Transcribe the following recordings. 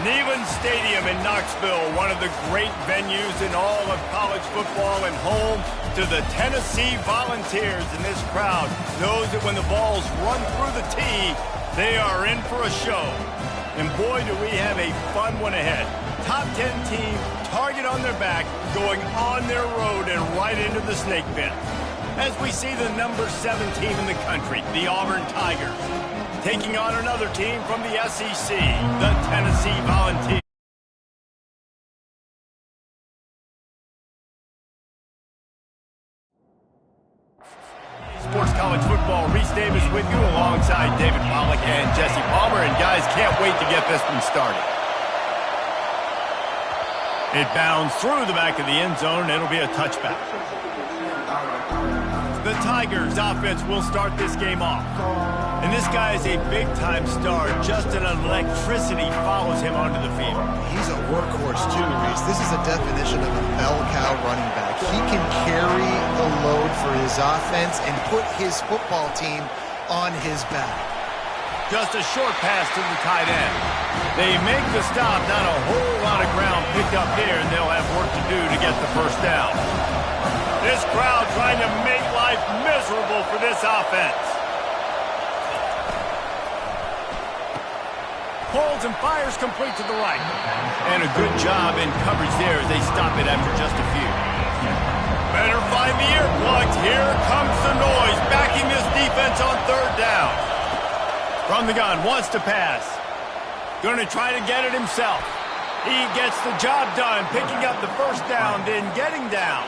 Neyland Stadium in Knoxville, one of the great venues in all of college football and home to the Tennessee Volunteers. And this crowd knows that when the balls run through the tee, they are in for a show. And boy, do we have a fun one ahead. Top 10 team, target on their back, going on their road and right into the snake pit. As we see the number 7 team in the country, the Auburn Tigers, taking on another team from the SEC, the Tennessee Volunteers. Sports College Football, Reese Davis with you alongside David Pollack and Jesse Palmer. And guys, can't wait to get this one started. It bounds through the back of the end zone, and it'll be a touchback. The Tigers offense will start this game off. And this guy is a big-time star. Just an electricity follows him onto the field. He's a workhorse, too, Reese. This is a definition of a bell cow running back. He can carry the load for his offense and put his football team on his back. Just a short pass to the tight end. They make the stop. Not a whole lot of ground picked up there, and they'll have work to do to get the first down. This crowd trying to make life miserable for this offense. Holds and fires complete to the right. And a good job in coverage there as they stop it after just a few. Better find the earplugs. Here comes the noise, backing this defense on third down. From the gun, wants to pass. Going to try to get it himself. He gets the job done, picking up the first down, then getting down.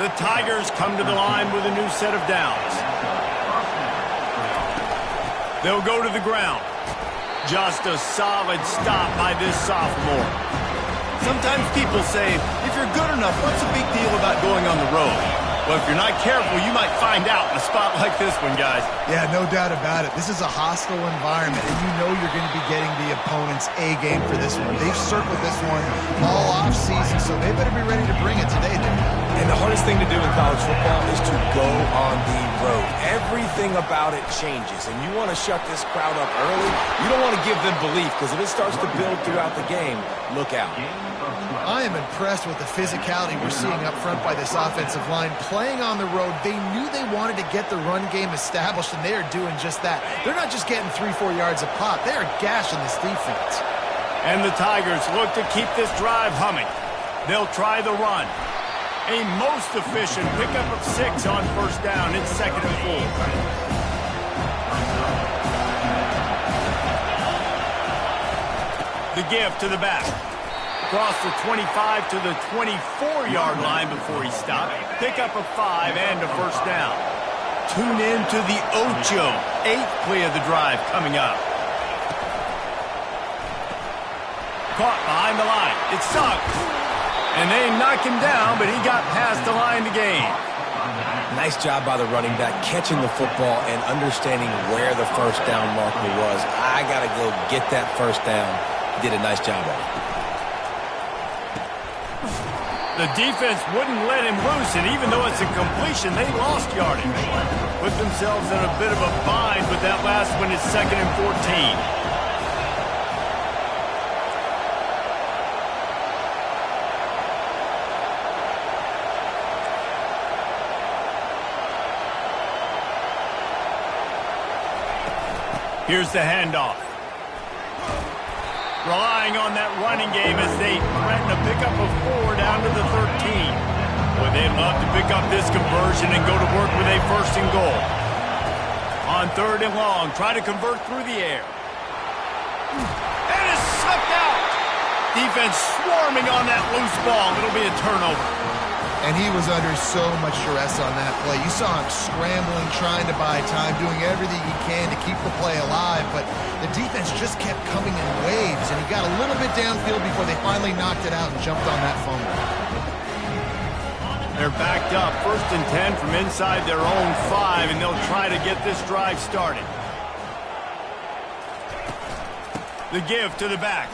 The Tigers come to the line with a new set of downs. They'll go to the ground. Just a solid stop by this sophomore. Sometimes people say, if you're good enough, what's the big deal about going on the road? Well, if you're not careful, you might find out in a spot like this one, guys. Yeah, no doubt about it. This is a hostile environment, and you know you're going to be getting the opponent's A game for this one. They've circled this one all off season, so they better be ready to bring it today, dude. And the hardest thing to do in college football is to go on the road. Everything about it changes, and you want to shut this crowd up early. You don't want to give them belief, because if it starts to build throughout the game, look out. I am impressed with the physicality we're seeing up front by this offensive line. Playing on the road, they knew they wanted to get the run game established, and they are doing just that. They're not just getting 3-4 yards a pop. They are gashing this defense. And the Tigers look to keep this drive humming. They'll try the run. A most efficient pickup of 6 on first down. It's 2nd and 4. The give to the back. Across the 25 to the 24-yard line before he stopped. Pickup of 5 and a first down. Tune in to the Ocho. 8th play of the drive coming up. Caught behind the line. It sucks. And they knock him down, but he got past the line to gain. Nice job by the running back, catching the football and understanding where the first down marker was. I got to go get that first down. Did a nice job of it. The defense wouldn't let him loose, and even though it's a completion, they lost yardage. Put themselves in a bit of a bind, but that last one is 2nd and 14. Here's the handoff. Relying on that running game as they threaten a pickup of 4 down to the 13. Boy, they'd love to pick up this conversion and go to work with a 1st and goal. On 3rd and long, try to convert through the air. And it's sucked out. Defense swarming on that loose ball. It'll be a turnover. And he was under so much stress on that play. You saw him scrambling, trying to buy time, doing everything he can to keep the play alive, but the defense just kept coming in waves, and he got a little bit downfield before they finally knocked it out and jumped on that fumble. They're backed up, 1st and 10 from inside their own 5, and they'll try to get this drive started. The give to the back.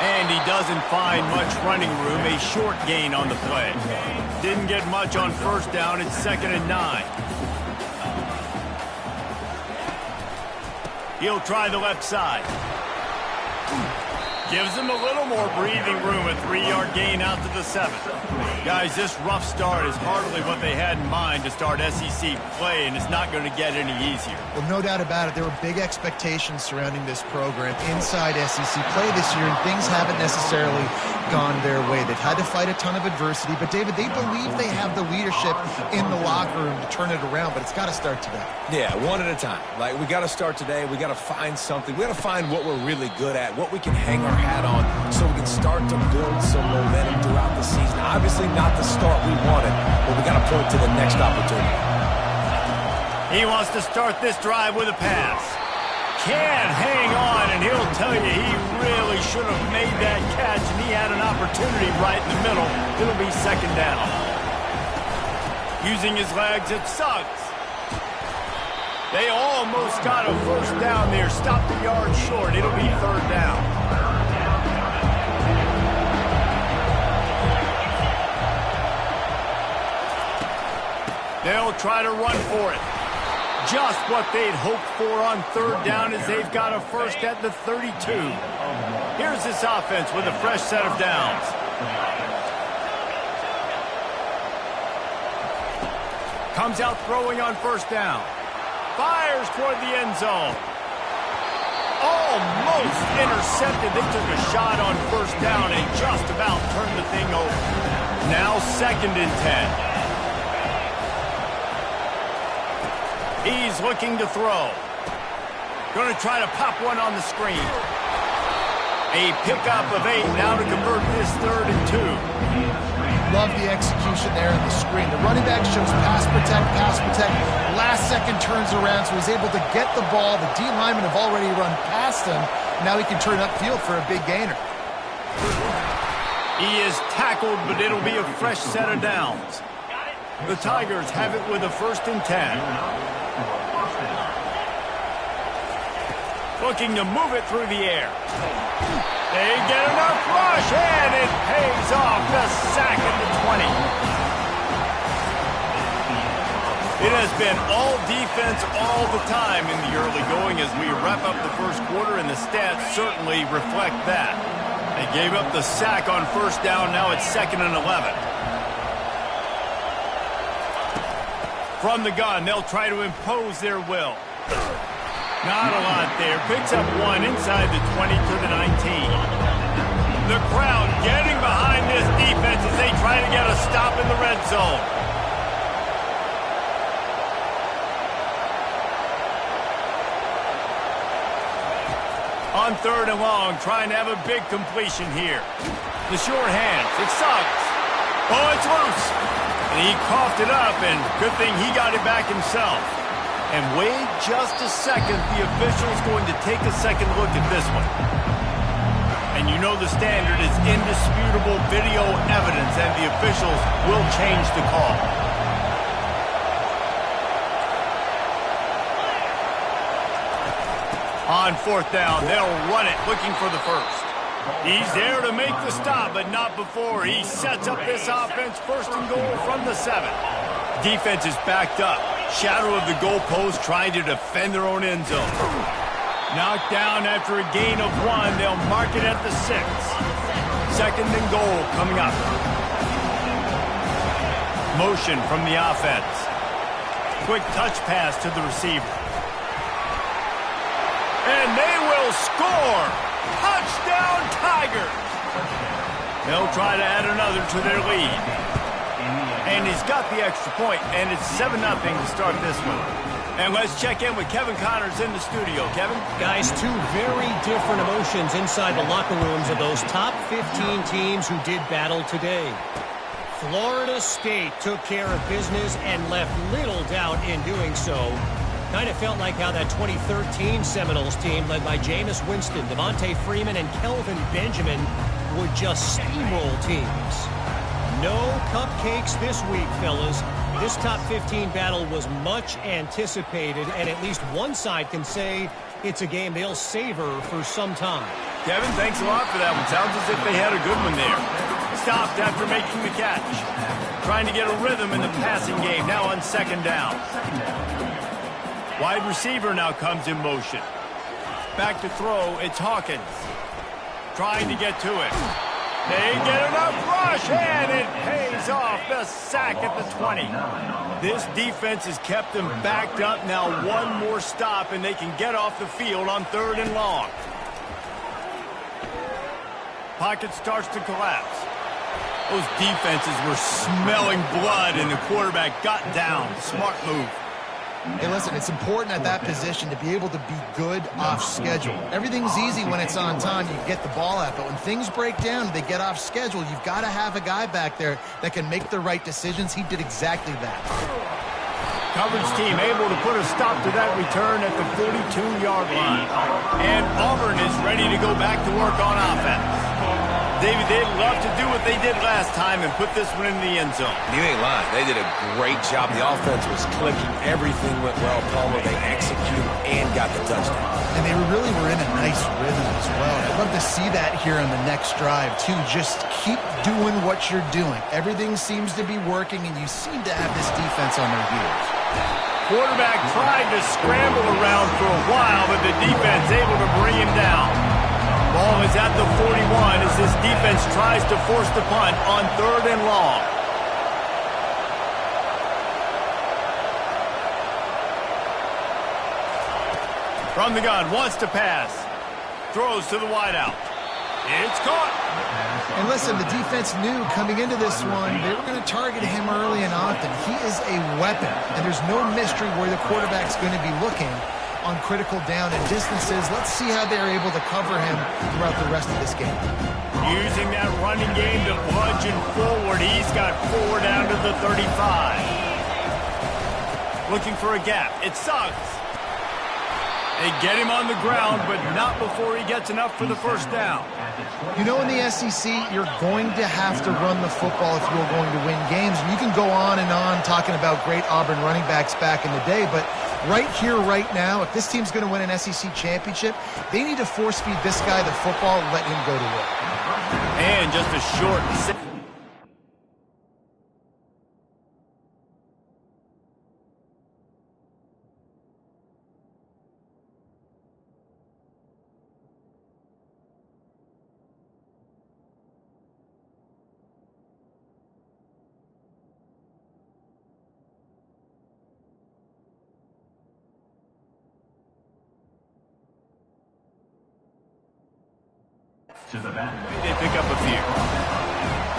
And he doesn't find much running room. A short gain on the play. Didn't get much on first down. It's 2nd and 9. He'll try the left side. Gives them a little more breathing room, a 3-yard gain out to the 7. Guys, this rough start is hardly what they had in mind to start SEC play, and it's not going to get any easier. Well, no doubt about it. There were big expectations surrounding this program inside SEC play this year, and things haven't necessarily gone their way. They've had to fight a ton of adversity, but, David, they believe they have the leadership in the locker room to turn it around, but it's got to start today. Yeah, one at a time. Like, we got to start today. We got to find something. We got to find what we're really good at, what we can hang our hat on, so we can start to build some momentum throughout the season. Obviously not the start we wanted, but we got to point to the next opportunity. He wants to start this drive with a pass. Can hang on, and he'll tell you he really should have made that catch, and he had an opportunity right in the middle. It'll be second down. Using his legs, it sucks. They almost got a first down there. Stopped a yard short. It'll be third down. They'll try to run for it. Just what they'd hoped for on third down as they've got a first at the 32. Here's this offense with a fresh set of downs. Comes out throwing on first down. Fires toward the end zone. Almost intercepted. They took a shot on first down and just about turned the thing over. Now second and 10. He's looking to throw. Going to try to pop one on the screen. A pickup of 8 now to convert this third and 2. Love the execution there on the screen. The running back shows pass protect. Last second turns around, so he's able to get the ball. The D linemen have already run past him. Now he can turn upfield for a big gainer. He is tackled, but it'll be a fresh set of downs. The Tigers have it with a first and 10. Looking to move it through the air. They get enough rush, and it pays off. The sack at the 20. It has been all defense all the time in the early going as we wrap up the first quarter, and the stats certainly reflect that. They gave up the sack on first down. Now it's second and 11. From the gun, they'll try to impose their will. Not a lot there. Picks up one inside the 20 to the 19. The crowd getting behind this defense as they try to get a stop in the red zone. On third and long, trying to have a big completion here. The short hands, it sucks. Oh, it's loose. And he coughed it up, and good thing he got it back himself. And wait just a second, the official's going to take a second look at this one. And you know the standard is indisputable video evidence, and the officials will change the call. On fourth down, they'll run it, looking for the first. He's there to make the stop, but not before. He sets up this offense first and goal from the 7. Defense is backed up. Shadow of the goalpost trying to defend their own end zone. Knocked down after a gain of 1. They'll mark it at the 6. Second and goal coming up. Motion from the offense. Quick touch pass to the receiver. And they will score! Touchdown Tigers! They'll try to add another to their lead. And he's got the extra point, and it's 7-0 to start this one. And let's check in with Kevin Connors in the studio. Kevin? Guys, two very different emotions inside the locker rooms of those top 15 teams who did battle today. Florida State took care of business and left little doubt in doing so. Kind of felt like how that 2013 Seminoles team led by Jameis Winston, Devontae Freeman, and Kelvin Benjamin would just steamroll teams. No cupcakes this week, fellas. This top 15 battle was much anticipated, and at least one side can say it's a game they'll savor for some time. Kevin, thanks a lot for that one. Sounds as if they had a good one there. Stopped after making the catch. Trying to get a rhythm in the passing game, now on second down. Wide receiver now comes in motion. Back to throw, it's Hawkins. trying to get to it. They get enough rush, and it pays off. The sack at the 20. This defense has kept them backed up. Now one more stop, and they can get off the field on 3rd and long. Pocket starts to collapse. Those defenses were smelling blood, and the quarterback got down. Smart move. Hey, listen, it's important at that position to be able to be good off schedule. Everything's easy when it's on time. You get the ball out, but when things break down, they get off schedule. You've got to have a guy back there that can make the right decisions. He did exactly that. Coverage team able to put a stop to that return at the 42-yard line. And Auburn is ready to go back to work on offense. David, they'd love to do what they did last time and put this one in the end zone. You ain't lying. They did a great job. The offense was clicking. Everything went well. Palmer, they executed and got the touchdown. And they really were in a nice rhythm as well. I'd love to see that here on the next drive, too. Just keep doing what you're doing. Everything seems to be working, and you seem to have this defense on their heels. Quarterback tried to scramble around for a while, but the defense able to bring him down. Ball is at the 41 as this defense tries to force the punt on 3rd and long. From the gun, wants to pass. Throws to the wideout. It's caught. And listen, the defense knew coming into this one, they were going to target him early and often. He is a weapon, and there's no mystery where the quarterback's going to be looking on critical down and distances. Let's see how they're able to cover him throughout the rest of this game. Using that running game to bludgeon forward. He's got 4 down to the 35. Looking for a gap. It's Suggs. They get him on the ground, but not before he gets enough for the first down. You know, in the SEC, you're going to have to run the football if you're going to win games. And you can go on and on talking about great Auburn running backs back in the day, but right here, right now, if this team's going to win an SEC championship, they need to force-feed this guy the football and let him go to work. And just a short... They pick up a few.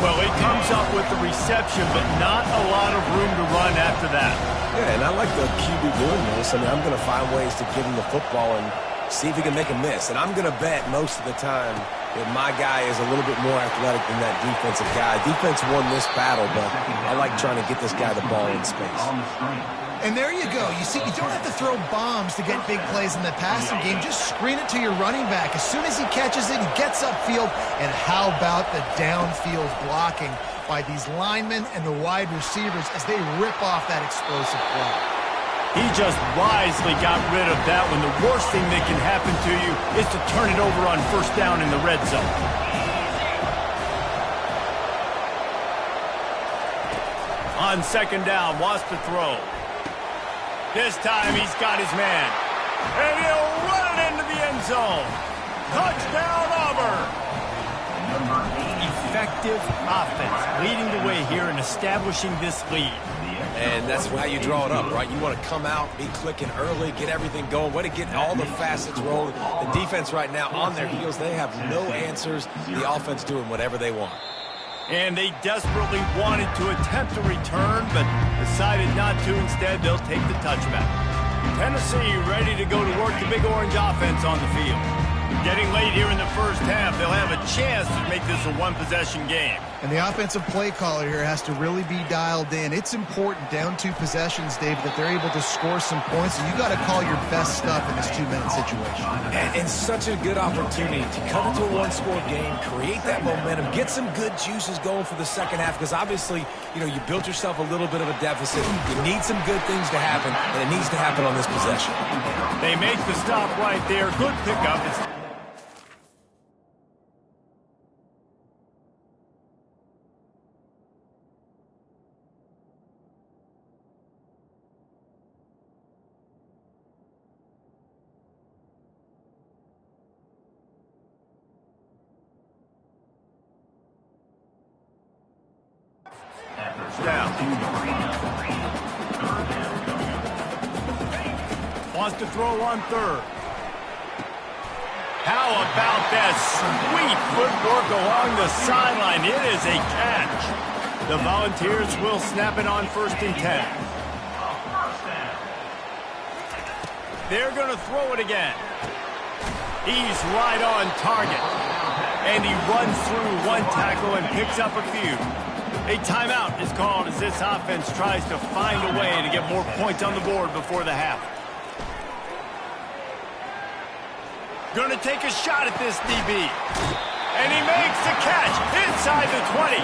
Well, he comes up with the reception, but not a lot of room to run after that. Yeah, and I like the QB doing this. I mean, I'm going to find ways to give him the football and see if he can make a miss. And I'm going to bet most of the time that my guy is a little bit more athletic than that defensive guy. Defense won this battle, but I like trying to get this guy the ball in space. And there you go. You see, you don't have to throw bombs to get big plays in the passing game. Just screen it to your running back. As soon as he catches it, he gets upfield. And how about the downfield blocking by these linemen and the wide receivers as they rip off that explosive play? He just wisely got rid of that one. The worst thing that can happen to you is to turn it over on first down in the red zone. On 2nd down, wants to throw. This time he's got his man. And he'll run it into the end zone. Touchdown, Auburn. Effective offense leading the way here and establishing this lead. And that's how you draw it up, right? You want to come out, be clicking early, get everything going, way to get all the facets rolling. The defense right now on their heels, they have no answers. The offense doing whatever they want. And they desperately wanted to attempt a return, but decided not to. Instead, they'll take the touchback. Tennessee ready to go to work the Big Orange offense on the field. Getting late here in the first half, they'll have a chance to make this a one-possession game. And the offensive play caller here has to really be dialed in. It's important, down 2 possessions, David, that they're able to score some points. And you got to call your best stuff in this 2-minute situation. And such a good opportunity to come into a one-score game, create that momentum, get some good juices going for the second half. Because obviously, you know, you built yourself a little bit of a deficit. You need some good things to happen, and it needs to happen on this possession. They make the stop right there. Good pickup. down. Wants to throw on third. How about that sweet footwork along the sideline? It is a catch. The Volunteers will snap it on 1st and 10. They're going to throw it again. He's right on target. And he runs through one tackle and picks up a few. A timeout is called as this offense tries to find a way to get more points on the board before the half. Going to take a shot at this DB. And he makes the catch inside the 20.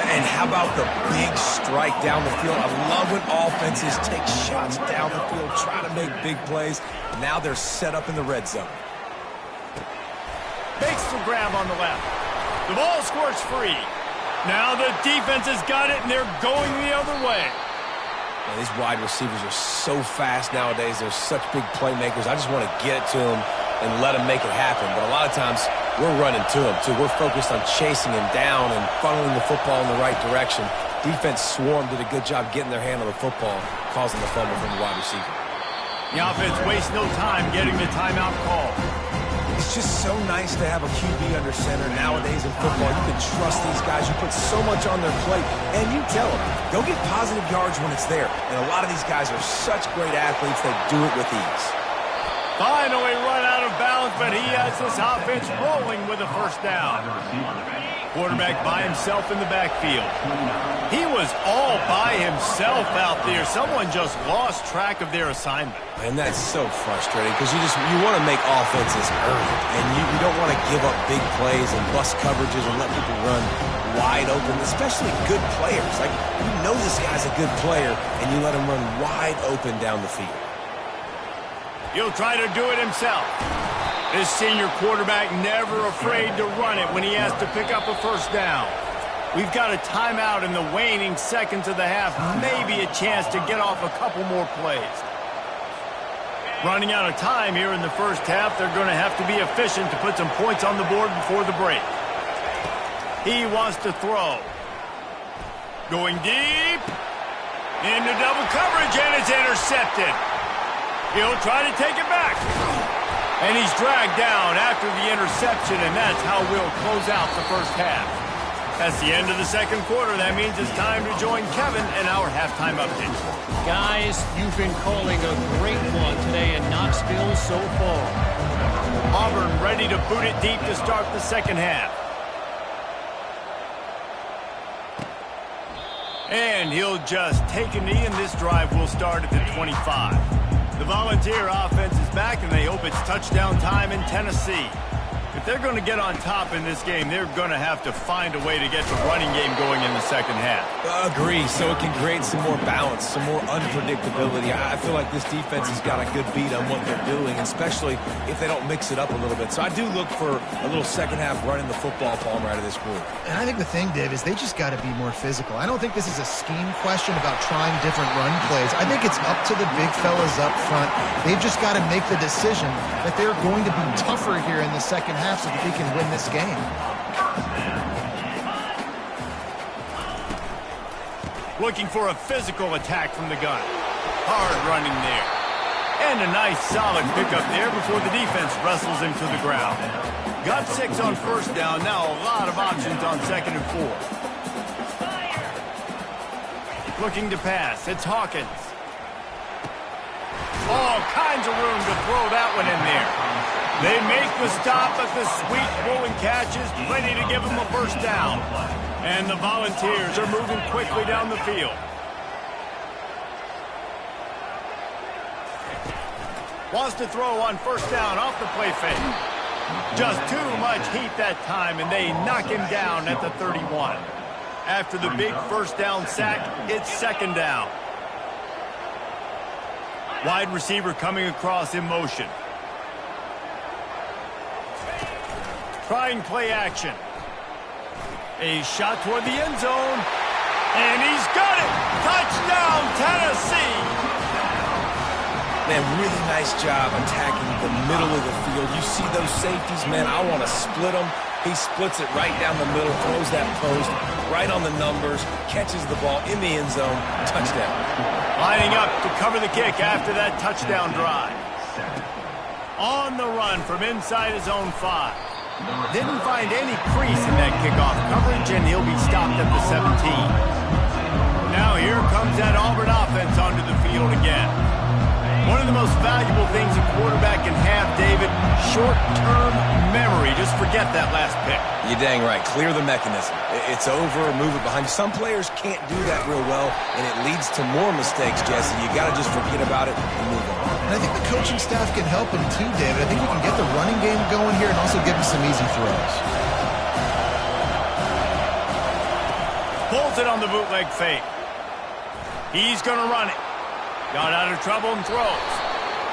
And how about the big strike down the field? I love when offenses take shots down the field, try to make big plays. Now they're set up in the red zone. Makes the grab on the left. The ball squirts free. Now the defense has got it, and they're going the other way. Man, these wide receivers are so fast nowadays. They're such big playmakers. I just want to get it to them and let them make it happen. But a lot of times, we're running to them, too. We're focused on chasing him down and funneling the football in the right direction. Defense swarm did a good job getting their hand on the football, causing the fumble from the wide receiver. The offense wastes no time getting the timeout call. It's just so nice to have a QB under center nowadays in football. You can trust these guys. You put so much on their plate, and you tell them, go get positive yards when it's there. And a lot of these guys are such great athletes, they do it with ease. Finally run out of bounds, but he has this offense rolling with a 1st down. Quarterback by himself in the backfield. He was all by himself out there. Someone just lost track of their assignment. And that's so frustrating because you want to make offenses early, and you don't want to give up big plays and bust coverages and let people run wide open, especially good players. Like, you know this guy's a good player, and you let him run wide open down the field. He'll try to do it himself. This senior quarterback never afraid to run it when he has to pick up a 1st down. We've got a timeout in the waning seconds of the half. Maybe a chance to get off a couple more plays. Running out of time here in the 1st half. They're going to have to be efficient to put some points on the board before the break. He wants to throw. Going deep. Into double coverage, and it's intercepted. He'll try to take it back. And he's dragged down after the interception, and that's how we'll close out the 1st half. That's the end of the 2nd quarter. That means it's time to join Kevin in our halftime update. Guys, you've been calling a great one today in Knoxville so far. Auburn ready to boot it deep to start the 2nd half. And he'll just take a knee, and this drive will start at the 25. The Volunteer offense is back, and they hope it's touchdown time in Tennessee. If they're going to get on top in this game, they're going to have to find a way to get the running game going in the 2nd half. Agree, so it can create some more balance, some more unpredictability. I feel like this defense has got a good beat on what they're doing, especially if they don't mix it up a little bit. So I do look for a little 2nd half running the football Palmer out of this group. And I think the thing, Dave, is they just got to be more physical. I don't think this is a scheme question about trying different run plays. I think it's up to the big fellas up front. They've just got to make the decision that they're going to be tougher here in the 2nd half so that they can win this game. Looking for a physical attack from the gun. Hard running there. And a nice solid pickup there before the defense wrestles him to the ground. Got 6 on 1st down. Now a lot of options on 2nd and 4. Looking to pass. It's Hawkins. All kinds of room to throw that one in there. They make the stop, but the sweet rolling catch is ready to give them a 1st down. And the Volunteers are moving quickly down the field. Wants to throw on 1st down off the play fake. Just too much heat that time, and they knock him down at the 31. After the big 1st down sack, it's 2nd down. Wide receiver coming across in motion. Trying play action. A shot toward the end zone. And he's got it! Touchdown, Tennessee! Man, really nice job attacking the middle of the field. You see those safeties, man, I want to split them He splits it right down the middle, throws that post, right on the numbers, catches the ball in the end zone, touchdown. Lining up to cover the kick after that touchdown drive. On the run from inside his own 5. Didn't find any crease in that kickoff coverage, and he'll be stopped at the 17. Now here comes that Auburn offense onto the field again. One of the most valuable things a quarterback can have, David, short-term memory. Just forget that last pick. You're dang right. Clear the mechanism. It's over, move it behind you. Some players can't do that real well, and it leads to more mistakes, Jesse. You got to just forget about it and move on. And I think the coaching staff can help him too, David. I think we can get the running game going here and also give him some easy throws. Pulls it on the bootleg fake. He's going to run it. Got out of trouble and throws.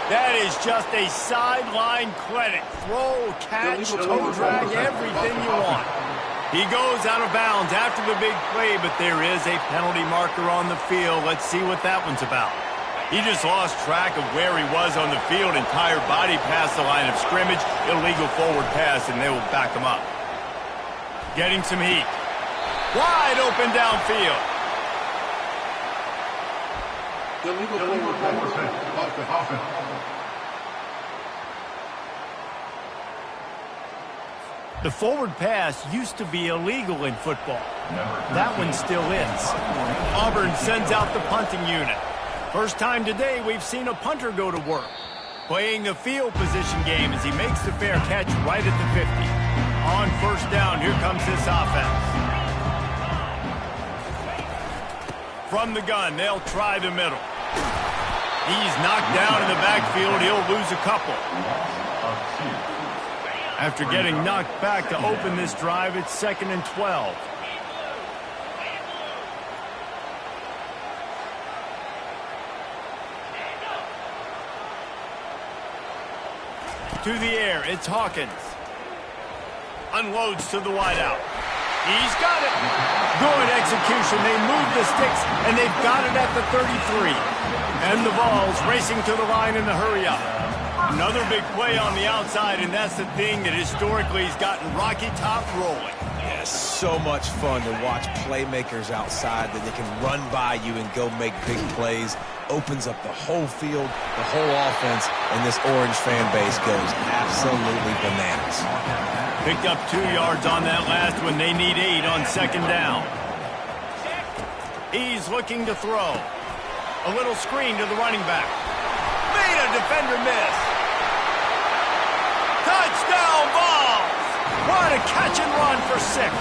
That is just a sideline clinic. Throw, catch, toe drag, everything you want. He goes out of bounds after the big play, but there is a penalty marker on the field. Let's see what that one's about. He just lost track of where he was on the field. Entire body past the line of scrimmage. Illegal forward pass, and they will back him up. Getting some heat. Wide open downfield. Illegal forward pass. The forward pass used to be illegal in football. That one still is. Auburn sends out the punting unit. First time today we've seen a punter go to work. Playing the field position game as he makes the fair catch right at the 50. On first down, here comes this offense. From the gun, they'll try the middle. He's knocked down in the backfield. He'll lose a couple. After getting knocked back to open this drive, it's 2nd and 12. To the air, it's Hawkins. Unloads to the wideout. He's got it. Good execution. They move the sticks, and they've got it at the 33. And the ball's racing to the line in the hurry up. Another big play on the outside, and that's the thing that historically has gotten Rocky Top rolling. Yeah, so much fun to watch playmakers outside that they can run by you and go make big plays. Opens up the whole field, the whole offense, and this Orange fan base goes absolutely bananas. Picked up 2 yards on that last one. They need 8 on 2nd down. He's looking to throw. A little screen to the running back. Made a defender miss. Touchdown Vols! What a catch and run for 6.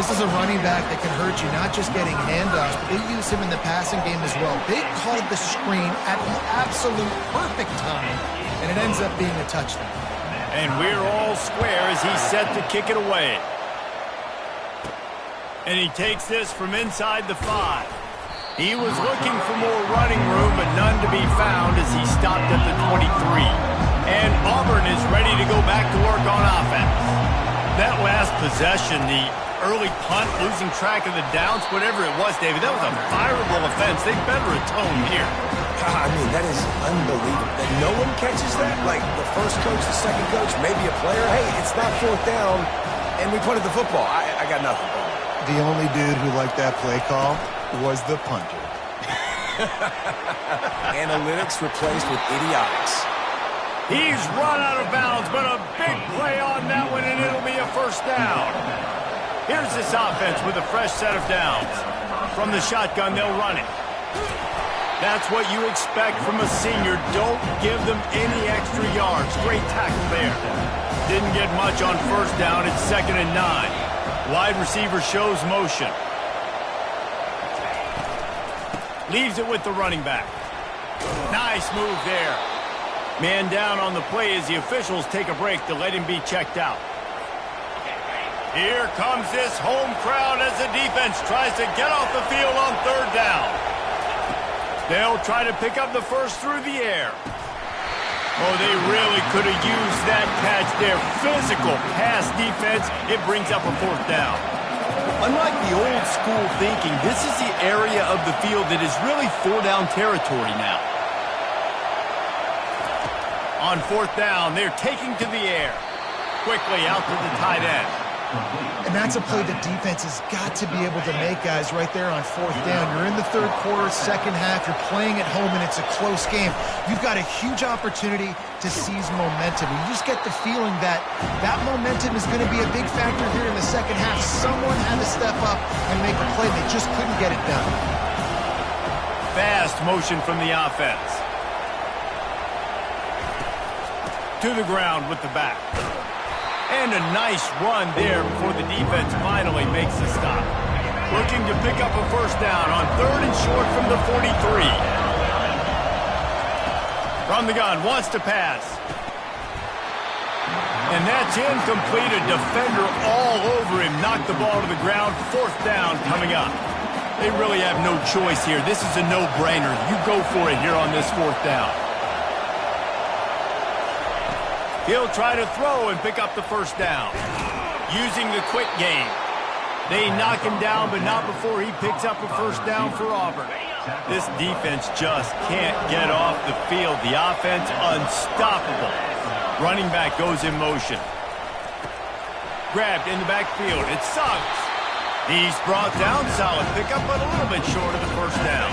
This is a running back that can hurt you, not just getting handoffs, but they use him in the passing game as well. They called the screen at the absolute perfect time, and it ends up being a touchdown. And we're all square as he's set to kick it away. And he takes this from inside the 5. He was looking for more running room, but none to be found as he stopped at the 23. And Auburn is ready to go back to work on offense. That last possession, the early punt, losing track of the downs, whatever it was, David, that was a fireable offense. They better atone here. God, I mean, that is unbelievable. That no one catches that? Like the first coach, the second coach, maybe a player. Hey, it's not 4th down, and we punted the football. I got nothing. The only dude who liked that play call was the punter. Analytics replaced with idiotics. He's run out of bounds, but a big play on that one, and it'll be a first down. Here's this offense with a fresh set of downs. From the shotgun, they'll run it. That's what you expect from a senior. Don't give them any extra yards. Great tackle there. Didn't get much on first down. It's 2nd and 9. Wide receiver shows motion. Leaves it with the running back. Nice move there. Man down on the play as the officials take a break to let him be checked out. Here comes this home crowd as the defense tries to get off the field on 3rd down. They'll try to pick up the first through the air. Oh, they really could have used that catch there. Physical pass defense. It brings up a 4th down. Unlike the old school thinking, this is the area of the field that is really 4-down territory now. On 4th down, they're taking to the air. quickly out to the tight end. And that's a play the defense has got to be able to make, guys, right there on fourth down. You're in the third quarter, second half. You're playing at home, and it's a close game. You've got a huge opportunity to seize momentum. You just get the feeling that that momentum is going to be a big factor here in the second half. Someone had to step up and make a play. They just couldn't get it done. Fast motion from the offense. To the ground with the back. And a nice run there before the defense finally makes the stop. Looking to pick up a first down on 3rd and short from the 43. From the gun, wants to pass. And that's incomplete. A defender all over him. Knocked the ball to the ground. 4th down coming up. They really have no choice here. This is a no-brainer. You go for it here on this 4th down. He'll try to throw and pick up the first down. Using the quick game. They knock him down, but not before he picks up a first down for Auburn. This defense just can't get off the field. The offense unstoppable. Running back goes in motion. Grabbed in the backfield. It's Suggs. He's brought down. Solid pickup, but a little bit short of the first down.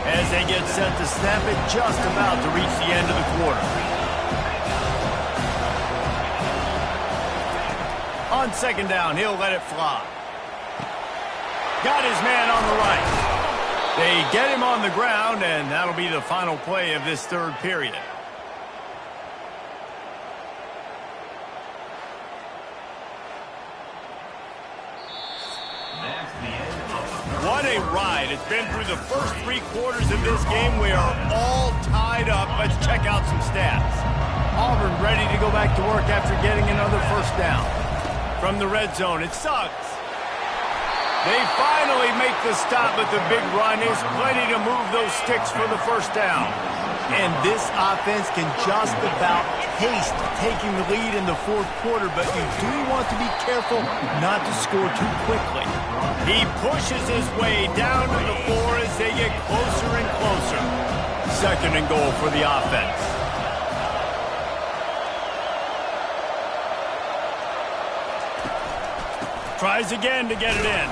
As they get set to snap it, just about to reach the end of the quarter. On 2nd down, he'll let it fly. Got his man on the right. They get him on the ground, and that'll be the final play of this 3rd period. What a ride. It's been through the first 3 quarters of this game. We are all tied up. Let's check out some stats. Auburn ready to go back to work after getting another first down. From the red zone, it's Suggs. They finally make the stop, but the big run is plenty to move those sticks for the first down. And this offense can just about taste taking the lead in the 4th quarter, but you do want to be careful not to score too quickly. He pushes his way down to the 4 as they get closer and closer. 2nd and goal for the offense. Tries again to get it in.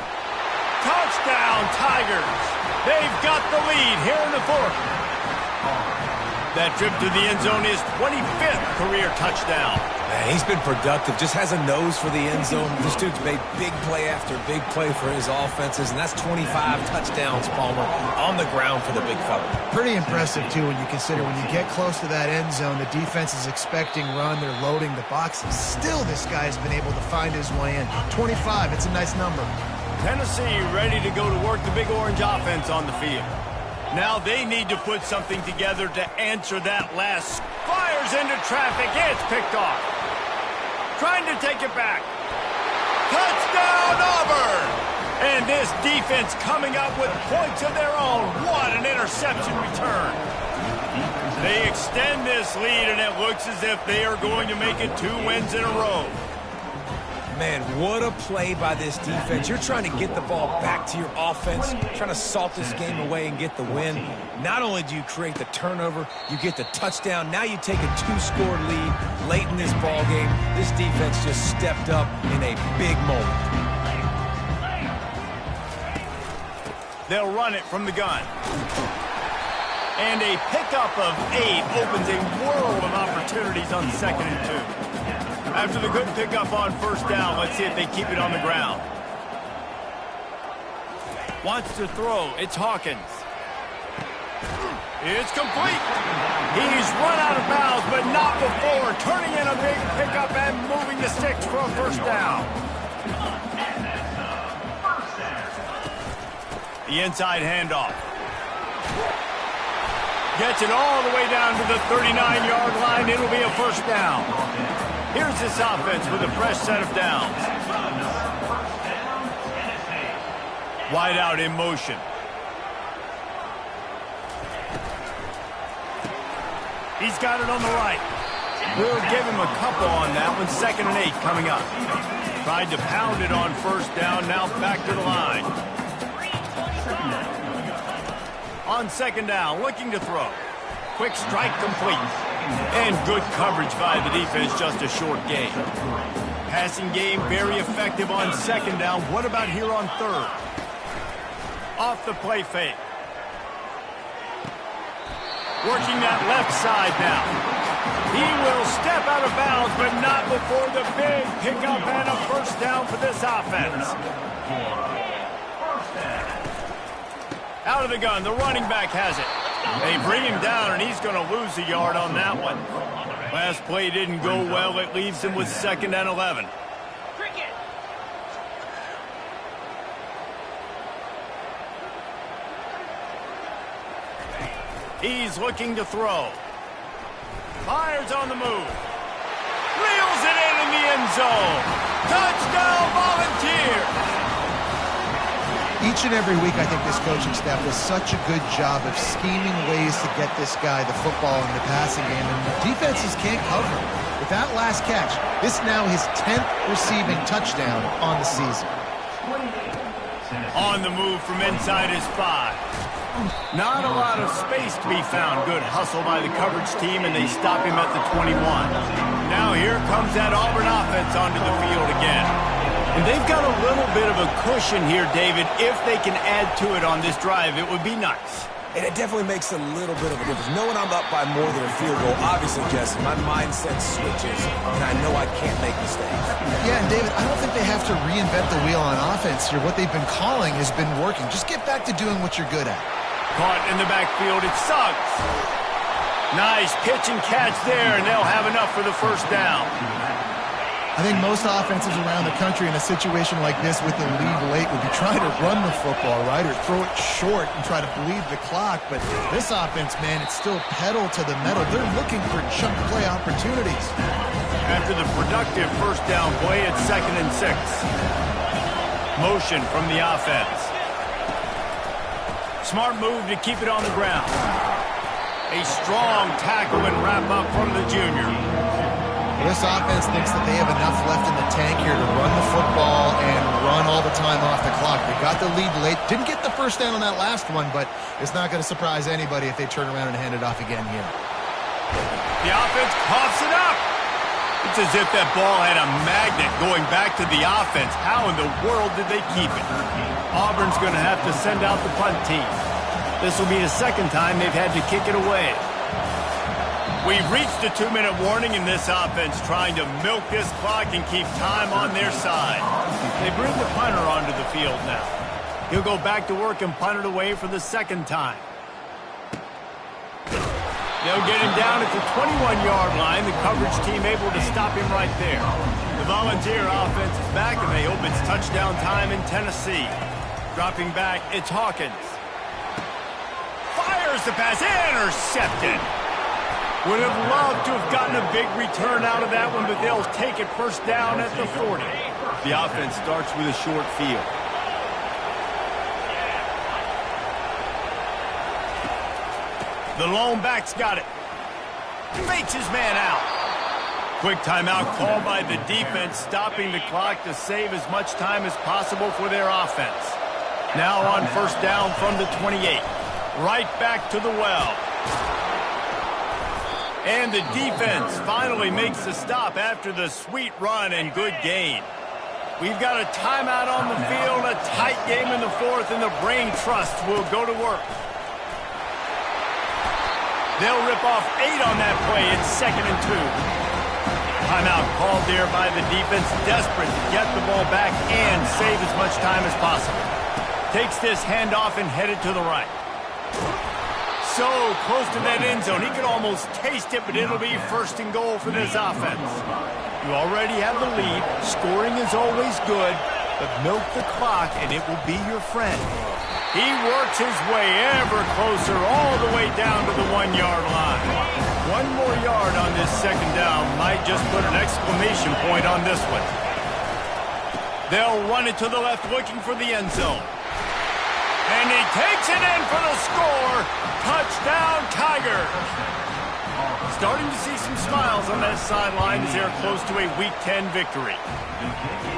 Touchdown, Tigers. They've got the lead here in the 4th. That trip to the end zone is 25th career touchdown. Man, he's been productive. Just has a nose for the end zone. This dude's made big play after big play for his offenses, and that's 25 touchdowns, Palmer, on the ground for the big fella. Pretty impressive, too, when you consider when you get close to that end zone, the defense is expecting run, they're loading the box. Still, this guy's been able to find his way in. 25, it's a nice number. Tennessee ready to go to work the Big Orange offense on the field. Now they need to put something together to answer that last. Fires into traffic. It's picked off. Trying to take it back. Touchdown, Auburn! And this defense coming up with points of their own. What an interception return. They extend this lead, and it looks as if they are going to make it 2 wins in a row. Man, what a play by this defense. You're trying to get the ball back to your offense, trying to salt this game away and get the win. Not only do you create the turnover, you get the touchdown. Now you take a 2-score lead late in this ball game. This defense just stepped up in a big moment. They'll run it from the gun. And a pickup of 8 opens a world of opportunities on 2nd and 2. After the good pickup on first down, let's see if they keep it on the ground. Wants to throw. It's Hawkins. It's complete. He's run out of bounds, but not before. Turning in a big pickup and moving the sticks for a first down. The inside handoff. Gets it all the way down to the 39-yard line. It'll be a first down. Here's this offense with a fresh set of downs. Wide out in motion. He's got it on the right. We'll give him a couple on that one. 2nd and 8 coming up. Tried to pound it on first down. Now back to the line. On 2nd down, looking to throw. Quick strike complete. And good coverage by the defense, just a short gain. Passing game very effective on second down. What about here on third? Off the play fake. Working that left side now. He will step out of bounds, but not before the big pickup and a first down for this offense. Out of the gun, the running back has it. They bring him down, and he's going to lose a yard on that one. Last play didn't go well. It leaves him with 2nd and 11. He's looking to throw. Fires on the move. Reels it in the end zone. Touchdown, Volunteers! Each and every week, I think this coaching staff does such a good job of scheming ways to get this guy the football in the passing game, and the defenses can't cover him. With that last catch, this now his 10th receiving touchdown on the season. On the move from inside his 5. Not a lot of space to be found. Good hustle by the coverage team, and they stop him at the 21. Now here comes that Auburn offense onto the field again. And they've got a little bit of a cushion here, David. If they can add to it on this drive, it would be nice. And it definitely makes a little bit of a difference. Knowing I'm up by more than a field goal, obviously, Jesse, my mindset switches, and I know I can't make mistakes. Yeah, and David, I don't think they have to reinvent the wheel on offense here. What they've been calling has been working. Just get back to doing what you're good at. Caught in the backfield, it's Suggs. Nice pitch and catch there, and they'll have enough for the first down. I think most offenses around the country in a situation like this with the lead late would be trying to run the football, right, or throw it short and try to bleed the clock. But this offense, man, it's still pedal to the metal. They're looking for chunk play opportunities. After the productive first down play, it's 2nd and 6. Motion from the offense. Smart move to keep it on the ground. A strong tackle and wrap up from the junior. This offense thinks that they have enough left in the tank here to run the football and run all the time off the clock. They got the lead late. Didn't get the first down on that last one, but it's not going to surprise anybody if they turn around and hand it off again here. The offense coughs it up. It's as if that ball had a magnet going back to the offense. How in the world did they keep it? Auburn's going to have to send out the punt team. This will be the second time they've had to kick it away. We've reached a 2-minute warning in this offense, trying to milk this clock and keep time on their side. They bring the punter onto the field now. He'll go back to work and punt it away for the second time. They'll get him down at the 21-yard line. The coverage team able to stop him right there. The Volunteer offense is back, and they hope it's touchdown time in Tennessee. Dropping back, it's Hawkins. Fires the pass, intercepted. Would have loved to have gotten a big return out of that one, but they'll take it first down at the 40. The offense starts with a short field. The lone back's got it. Fakes his man out. Quick timeout called by the defense, stopping the clock to save as much time as possible for their offense. Now on first down from the 28. Right back to the well. And the defense finally makes the stop after the sweet run and good gain. We've got a timeout on the field, a tight game in the fourth, and the Brain Trust will go to work. They'll rip off 8 on that play. It's 2nd and 2. Timeout called there by the defense, desperate to get the ball back and save as much time as possible. Takes this handoff and headed to the right. So close to that end zone. He could almost taste it, but it'll be 1st and goal for this offense. You already have the lead. Scoring is always good, but milk the clock and it will be your friend. He works his way ever closer all the way down to the 1-yard line. 1 more yard on this second down might just put an exclamation point on this one. They'll run it to the left looking for the end zone. And he takes it in for the score. Touchdown, Tigers. Starting to see some smiles on that sideline as they're close to a Week 10 victory.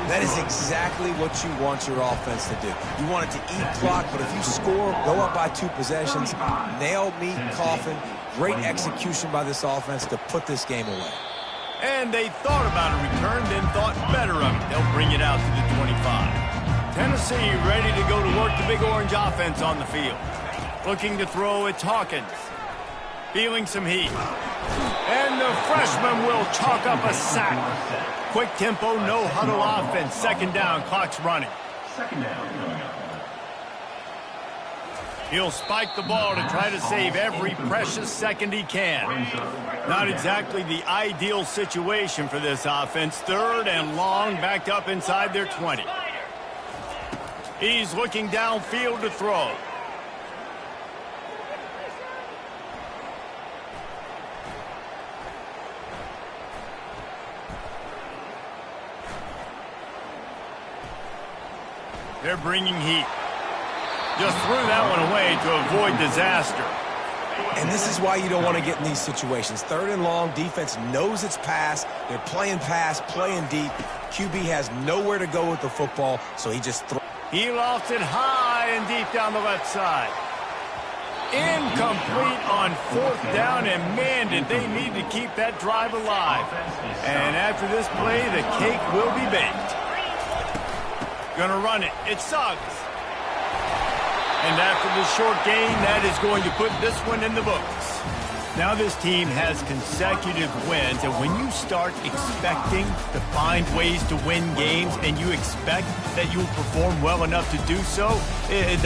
That is exactly what you want your offense to do. You want it to eat clock, but if you score, go up by 2 possessions, nail meat, coffin, Great execution by this offense to put this game away. And they thought about a return, then thought better of it. They'll bring it out to the 25. Tennessee ready to go to work the Big Orange offense on the field. Looking to throw, it's Hawkins. Feeling some heat. And the freshman will chalk up a sack. Quick tempo, no huddle offense. Second down, clock's running. Second down. He'll spike the ball to try to save every precious second he can. Not exactly the ideal situation for this offense. Third and long, backed up inside their 20. He's looking downfield to throw. They're bringing heat. Just threw that one away to avoid disaster. And this is why you don't want to get in these situations. Third and long, defense knows it's pass. They're playing pass, playing deep. QB has nowhere to go with the football, so he just throws. He lofts it high and deep down the left side. Incomplete on fourth down, and man, did they need to keep that drive alive. And after this play, the cake will be baked. Gonna run it. It's Suggs. And after the short gain, that is going to put this one in the books. Now this team has consecutive wins, and when you start expecting to find ways to win games and you expect that you will perform well enough to do so, that